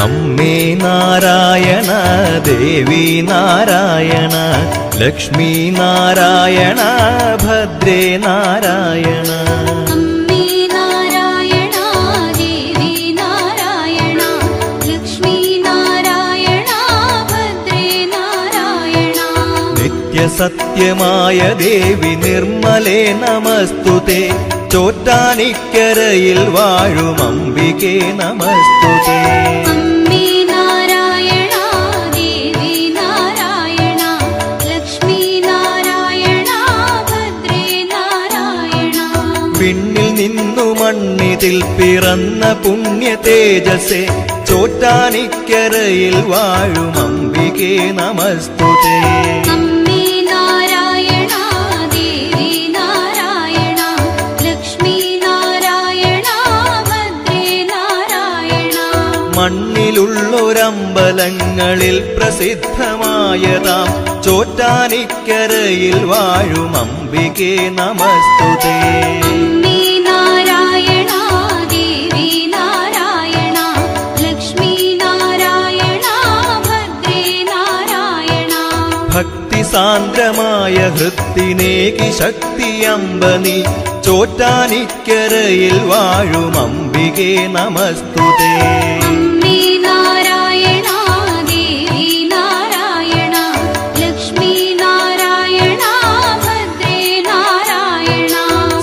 അമ്മേ നാരായണ ദേവി നാരായണ ലക്ഷ്മി നാരായണ ഭദ്രേ നാരായണ. അമ്മേ നാരായണ ദേവി നാരായണ ലക്ഷ്മി നാരായണ ഭദ്രേ നാരായണ. നിത്യസത്യമായ ദേവി നിർമ്മലേ നമസ്തുതേ. ചോറ്റാനിക്കരയിൽ വാഴും അംബികേ നമസ്തുതേ. അമ്മേ നാരായണ ദേവി നാരായണ ലക്ഷ്മി നാരായണ ഭദ്രേ നാരായണ. പിന്നിൽ നിന്നു മണ്ണിതിൽ പിറന്ന പുണ്യ തേജസ്സേ. ചോറ്റാനിക്കരയിൽ വാഴും അംബികേ നമസ്തുതേ. അമ്മേ നാരായണ ദേവി നാരായണ ലക്ഷ്മി നാരായണ ഭദ്രേ നാരായണ. മണ്ണിലുള്ളൊരമ്പലങ്ങളിൽ പ്രസിദ്ധമായതാം ചോറ്റാനിക്കരയിൽ വാഴും അംബികേ നമസ്തുതേ. അമ്മേ നാരായണ ദേവി നാരായണ ലക്ഷ്മി നാരായണ ഭദ്രേ നാരായണ. ഭക്തി സാന്ദ്രമായ ഹൃത്തിനേകി ശക്തി അമ്പനി. ചോറ്റാനിക്കരയിൽ വാഴും അംബികേ നമസ്തുതേ. അമ്മേ നാരായണ ദേവി നാരായണ ലക്ഷ്മി നാരായണ ഭദ്രേ നാരായണ.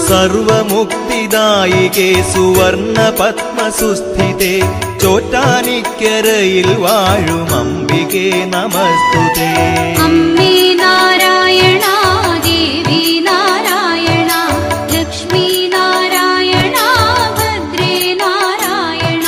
സർവമുക്തിദായികേ സുവർണ പത്മസുസ്ഥിതേ. ചോറ്റാനിക്കരയിൽ വാഴും അംബികേ നമസ്തുതേ. അമ്മേ നാരായണ ദേവി നാരായണ ലക്ഷ്മി നാരായണ ഭദ്രേ നാരായണ.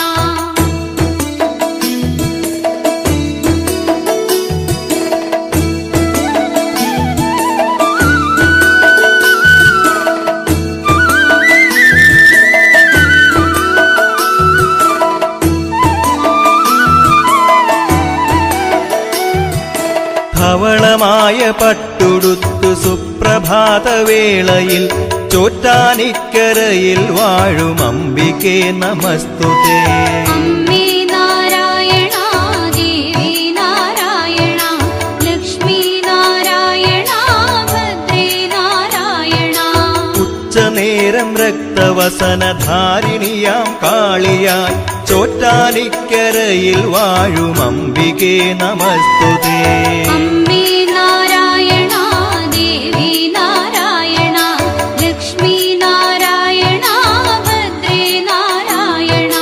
ധവളമായ പട്ടുടുത്തു സുപ്രഭാതവേളയിൽ ചോറ്റാനിക്കരയിൽ വാഴും അംബികേ നമസ്തുതേ. അമ്മേ നാരായണ ദേവി നാരായണ ലക്ഷ്മി നാരായണ ഭദ്രേ നാരായണ. ഉച്ചനേരം രക്തവസനധാരിണിയാം കാളിയായി ചോറ്റാനിക്കരയിൽ വാഴും അംബികേ നമസ്തുതേ. അമ്മേ നാരായണ ദേവി നാരായണ ലക്ഷ്മി നാരായണ ഭദ്രേ നാരായണ.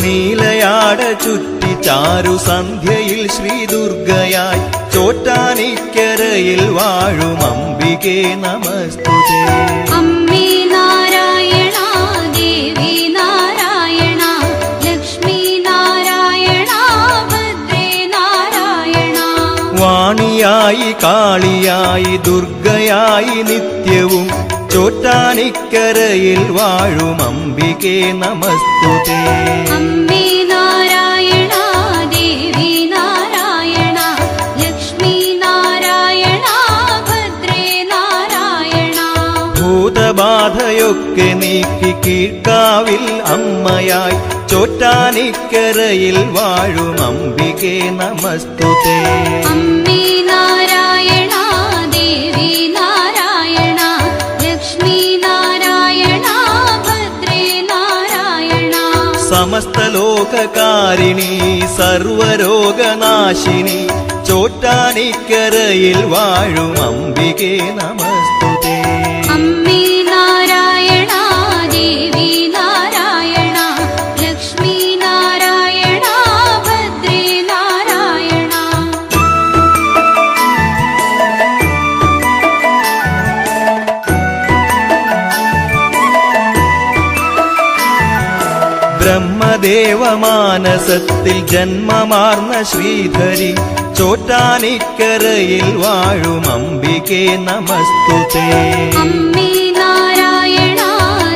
നീലയാട ചുറ്റി ചാരു സന്ധ്യയിൽ ശ്രീദുർഗയായി ചോറ്റാനിക്കരയിൽ വാഴും അംബികേ നമസ്തുതേ. അമ്മേ നാരായണ ദേവി നാരായണ ലക്ഷ്മി നാരായണ ഭദ്രേ നാരായണ. വാണിയായി കാളിയായി ദുർഗയായി നിത്യവും ചോറ്റാനിക്കരയിൽ വാഴും അംബികേ നമസ്തുതേ. അമ്മേ നാരായണ ദേവി നാരായണ ലക്ഷ്മി നാരായണ ഭദ്രേ നാരായണ. ഭൂതബാധയൊക്കെ നീക്കി കീഴ്ക്കാവിൽ അമ്മയായി ചോറ്റാനിക്കരയിൽ വാഴും അംബികേ നമസ്തുതേ. അമ്മേ നാരായണ ദേവി നാരായണ ലക്ഷ്മി നാരായണ ഭദ്രേ നാരായണ. സമസ്ത ലോകകാരിണി സർവരോഗനാശിനി ചോറ്റാനിക്കരയിൽ വാഴും അംബികേ നമസ്തുതേ. അമ്മേ നാരായണ ദേവി നാരായണ ലക്ഷ്മി നാരായണ ഭദ്രേ നാരായണ. ബ്രഹ്മദേവമാനസത്തിൽ ജന്മമാർന്ന ശ്രീധരി ചോറ്റാനിക്കരയിൽ വാഴും അംബികേ നമസ്തുതേ. അമ്മേ നാരായണ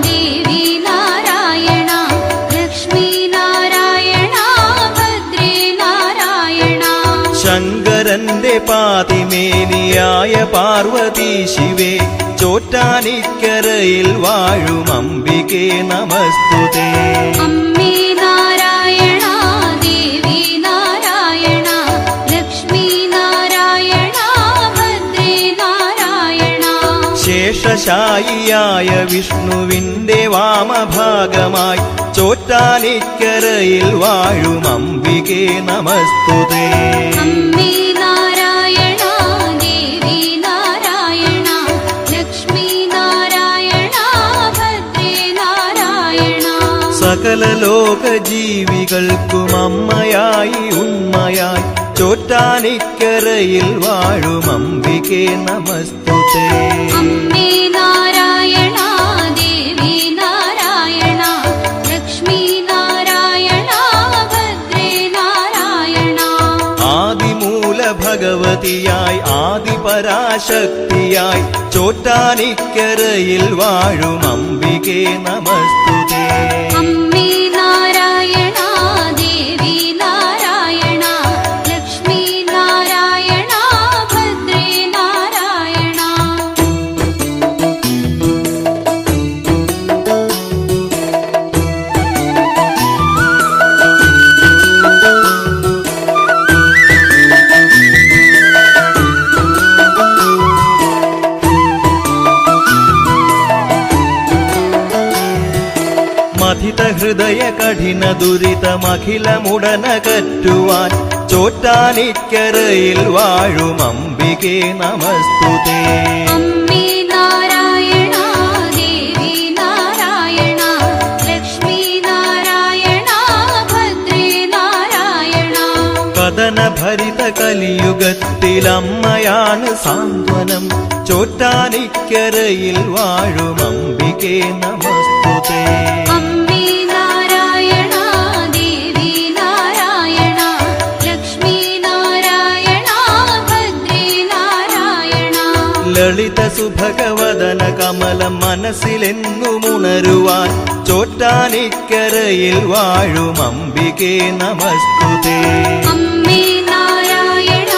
ദേവി നാരായണ ലക്ഷ്മി നാരായണ ഭദ്രേ നാരായണ. ശങ്കരന്റെ പാതിമേനിയായ പാർവതീ ശിവേ ചോറ്റാനിക്കരയിൽ വാഴും അംബികേ നമസ്തുതേ. അമ്മേ നാരായണ ദേവി ശേഷായിയായ വിഷ്ണുവിന്റെ വാമഭാഗമായി ചോറ്റാനിക്കരയിൽ വാഴും അംബികേ നമസ്തുതേ. അമ്മേ നാരായണ ദേവി നാരായണ ലക്ഷ്മി നാരായണ ഭദ്രേ നാരായണ. സകല ലോക ജീവികൾക്കും അമ്മയായി ഉണ്മയായി ചോറ്റാനിക്കരയിൽ വാഴും അംബികേ നമസ്തുതേ. അമ്മേ നാരായണ ദേവി നാരായണ ലക്ഷ്മി നാരായണ ഭദ്രേ നാരായണ. ആദിമൂല ഭഗവതിയായി ആദിപരാശക്തിയായി ചോറ്റാനിക്കരയിൽ വാഴും അംബികേ നമസ്തുതേ. അമ്മേ നാരായണ ദേവി നാരായണ ലക്ഷ്മി നാരായണ ഭദ്രേ നാരായണ. മഥിത ഹൃദയ കഠിന ദുരിതമഖിലമുടനകറ്റുവാൻ ചോറ്റാനിക്കരയിൽ വാഴും അംബികേ നമസ്തുതേ. അമ്മേ നാരായണ ദേവി നാരായണ ലക്ഷ്മി നാരായണ ഭദ്രേ നാരായണ. കഥനഭരിത കലിയുഗത്തിൽ അമ്മയാണ് സാന്ത്വനം ചോറ്റാനിക്കരയിൽ വാഴും അംബികേ നമസ്തുതേ. അമ്മേ നാരായണ ദേവി നാരായണ ലക്ഷ്മി നാരായണ ഭദ്രേ നാരായണ. ലളിത സുഭഗവദന കമലം മനസ്സിലെന്നുമുണരുവാൻ ചോറ്റാനിക്കരയിൽ വാഴും അംബികേ നമസ്തുതേ. അമ്മേ നാരായണ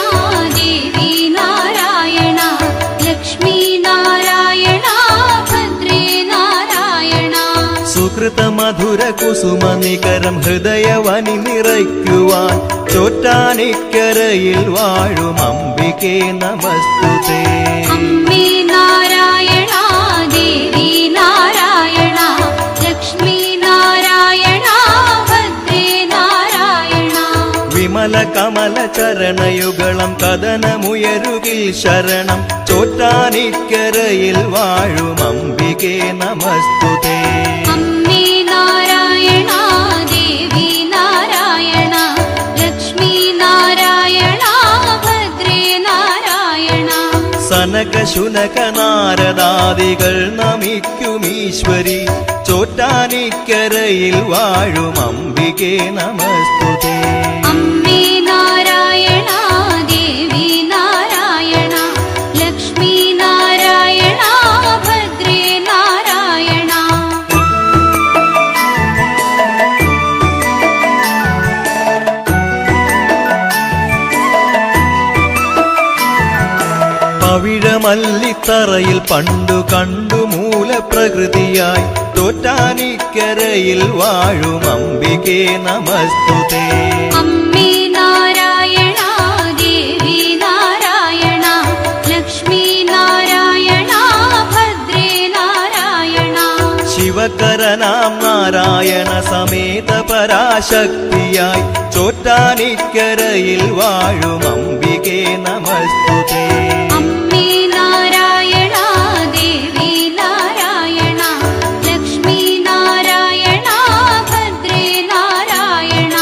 ദേവി നാരായണ ലക്ഷ്മി നാരായണ ഭദ്രേ നാരായണ. സുകൃത മധുര കുസുമ നികരം ഹൃദയവനി നിറയ്ക്കുവാൻ ചോറ്റാനിക്കരയിൽ വാഴും അംബികേ നമസ്തുതേ. അമ്മേ നാരായണ ദേവി നാരായണ ലക്ഷ്മി നാരായണ ഭദ്രേ നാരായണ. വിമല കമല ചരണയുഗളം കഥനമുയരുകിൽ ശരണം ചോറ്റാനിക്കരയിൽ വാഴും അംബികേ നമസ്തുതേ. അമ്മേ നാരായണ ദേവി നാരായണ ലക്ഷ്മി നാരായണ ഭദ്രേ നാരായണ. സനക ശുനക നാരദാദികൾ നമിക്കുമീശ്വരി ചോറ്റാനിക്കരയിൽ വാഴും അംബികേ നമസ്തുതേ. അമ്മേ നാരായണ ദേവി നാരായണ ലക്ഷ്മി നാരായണ ഭദ്രേ നാരായണ. പവിഴമല്ലിത്തറയിൽ പണ്ടു കണ്ടു മൂലപ്രകൃതിയായി ചോറ്റാനിക്കരയിൽ വാഴും അംബികേ നമസ്തുതേ. അമ്മേ നാരായണ ദേവി നാരായണ ലക്ഷ്മി നാരായണ ഭദ്രേ നാരായണ. ശിവകരനാം നാരായണ സമേത പരാശക്തിയായി ചോറ്റാനിക്കരയിൽ വാഴും അംബികേ നമസ്തുതേ. അമ്മേ നാരായണ ദേവി നാരായണ ലക്ഷ്മി നാരായണ ഭദ്രേ നാരായണ.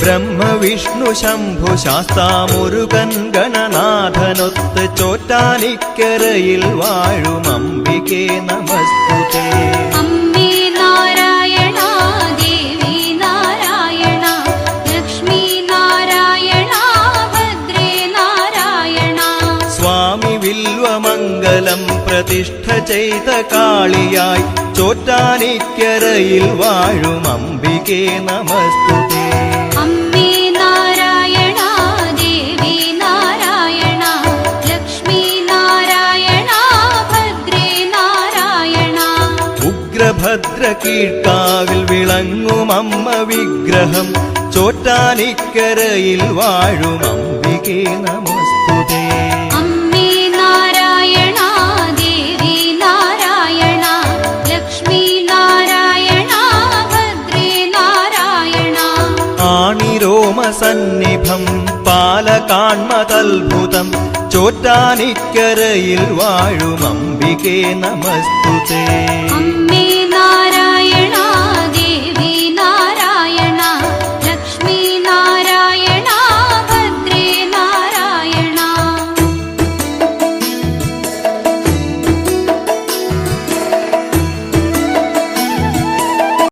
ബ്രഹ്മവിഷ്ണു ശംഭു ശാസ്താമുരുകൻ ഗണനാഥനൊത്ത് ചോറ്റാനിക്കരയിൽ വാഴും അംബികേ നമസ്തുതേ. അമ്മേ നാരായണ ദേവി നാരായണ ലക്ഷ്മി നാരായണ ഭദ്രേ നാരായണ. സ്വാമി വില്വമംഗലം പ്രതിഷ്ഠ ചെയ്ത കാളിയായി ചോറ്റാനിക്കരയിൽ വാഴും അംബികേ നമസ്തുതേ. അമ്മേ നാരായണ ദേവി നാരായണ ലക്ഷ്മി നാരായണ ഭദ്രേ നാരായണ. ഉഗ്രഭദ്ര കീഴ്ക്കാവിൽ വിളങ്ങും അമ്മ വിഗ്രഹം ചോറ്റാനിക്കരയിൽ വാഴും അംബികേ നമസ്തുതേ. അമ്മേ നാരായണ ദേവി നാരായണ സോമസന്നിഭം പാലകാൺമതത്ഭുതം ചോറ്റാനിക്കരയിൽ വാഴും അംബികേ നമസ്തുതേ. അമ്മേ